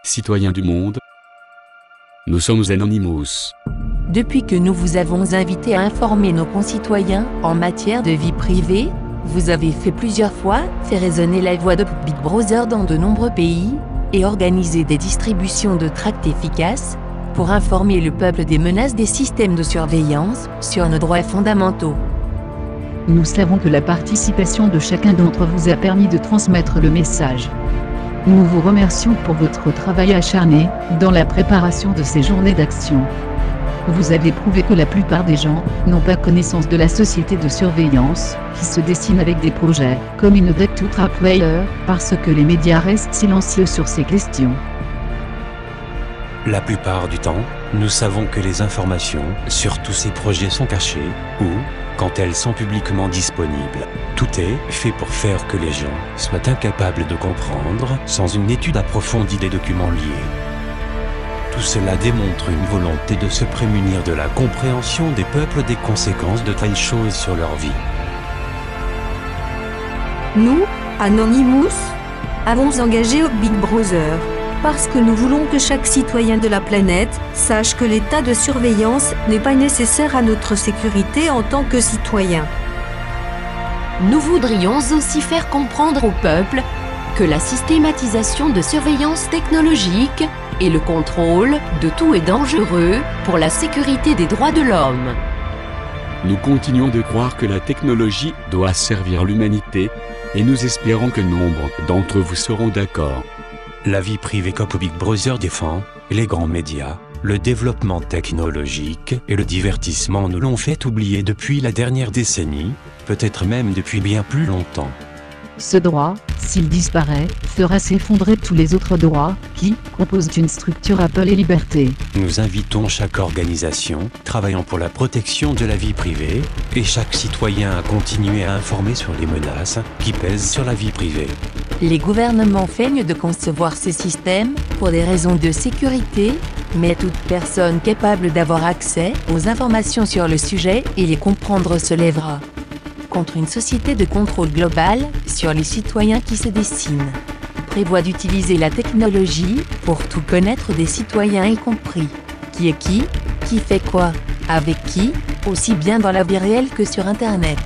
citoyens du monde. Nous sommes Anonymous. Depuis que nous vous avons invité à informer nos concitoyens en matière de vie privée, vous avez plusieurs fois fait résonner la voix de Big Brother dans de nombreux pays et organisé des distributions de tracts efficaces pour informer le peuple des menaces des systèmes de surveillance sur nos droits fondamentaux. Nous savons que la participation de chacun d'entre vous a permis de transmettre le message. Nous vous remercions pour votre travail acharné dans la préparation de ces journées d'action. Vous avez prouvé que la plupart des gens n'ont pas connaissance de la société de surveillance qui se dessine avec des projets comme Inodec to Trapwire parce que les médias restent silencieux sur ces questions. La plupart du temps, nous savons que les informations sur tous ces projets sont cachées ou, quand elles sont publiquement disponibles, tout est fait pour faire que les gens soient incapables de comprendre sans une étude approfondie des documents liés. Tout cela démontre une volonté de se prémunir de la compréhension des peuples des conséquences de telles choses sur leur vie. Nous, Anonymous, avons engagé au Big Brother parce que nous voulons que chaque citoyen de la planète sache que l'état de surveillance n'est pas nécessaire à notre sécurité en tant que citoyen. Nous voudrions aussi faire comprendre au peuple que la systématisation de surveillance technologique et le contrôle de tout est dangereux pour la sécurité des droits de l'homme. Nous continuons de croire que la technologie doit servir l'humanité et nous espérons que nombre d'entre vous seront d'accord. La vie privée qu'Op Big Brother défend, les grands médias, le développement technologique et le divertissement nous l'ont fait oublier depuis la dernière décennie, peut-être même depuis bien plus longtemps. Ce droit, s'il disparaît, fera s'effondrer tous les autres droits qui composent une structure appelée liberté. Nous invitons chaque organisation travaillant pour la protection de la vie privée et chaque citoyen à continuer à informer sur les menaces qui pèsent sur la vie privée. Les gouvernements feignent de concevoir ces systèmes pour des raisons de sécurité, mais toute personne capable d'avoir accès aux informations sur le sujet et les comprendre se lèvera contre une société de contrôle global sur les citoyens qui se dessine. Prévoit d'utiliser la technologie pour tout connaître des citoyens y compris. Qui est qui fait quoi, avec qui, aussi bien dans la vie réelle que sur Internet.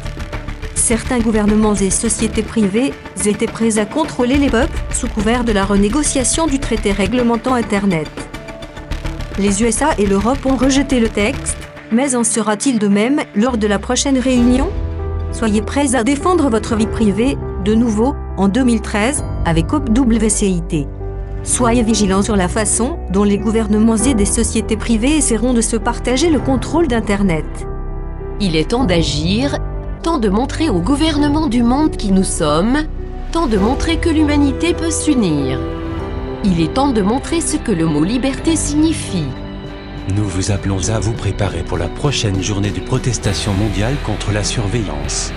Certains gouvernements et sociétés privées étaient prêts à contrôler les peuples sous couvert de la renégociation du traité réglementant Internet. Les USA et l'Europe ont rejeté le texte, mais en sera-t-il de même lors de la prochaine réunion ? Soyez prêts à défendre votre vie privée, de nouveau, en 2013, avec OPWCIT. Soyez vigilants sur la façon dont les gouvernements et des sociétés privées essaieront de se partager le contrôle d'Internet. Il est temps d'agir, temps de montrer au gouvernement du monde qui nous sommes, temps de montrer que l'humanité peut s'unir. Il est temps de montrer ce que le mot liberté signifie. Nous vous appelons à vous préparer pour la prochaine journée de protestation mondiale contre la surveillance.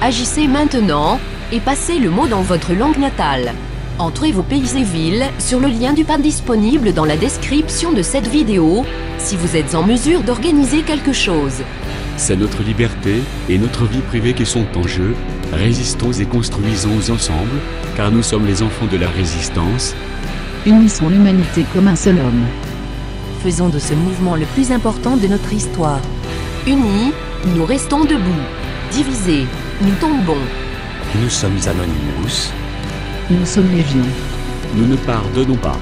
Agissez maintenant et passez le mot dans votre langue natale. Entrez vos pays et villes sur le lien du PAN disponible dans la description de cette vidéo si vous êtes en mesure d'organiser quelque chose. C'est notre liberté et notre vie privée qui sont en jeu. Résistons et construisons ensemble, car nous sommes les enfants de la résistance. Unissons l'humanité comme un seul homme. Faisons de ce mouvement le plus important de notre histoire. Unis, nous restons debout. Divisés, nous tombons. Nous sommes Anonymous. Nous sommes légion. Nous ne pardonnons pas.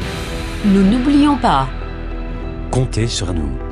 Nous n'oublions pas. Comptez sur nous.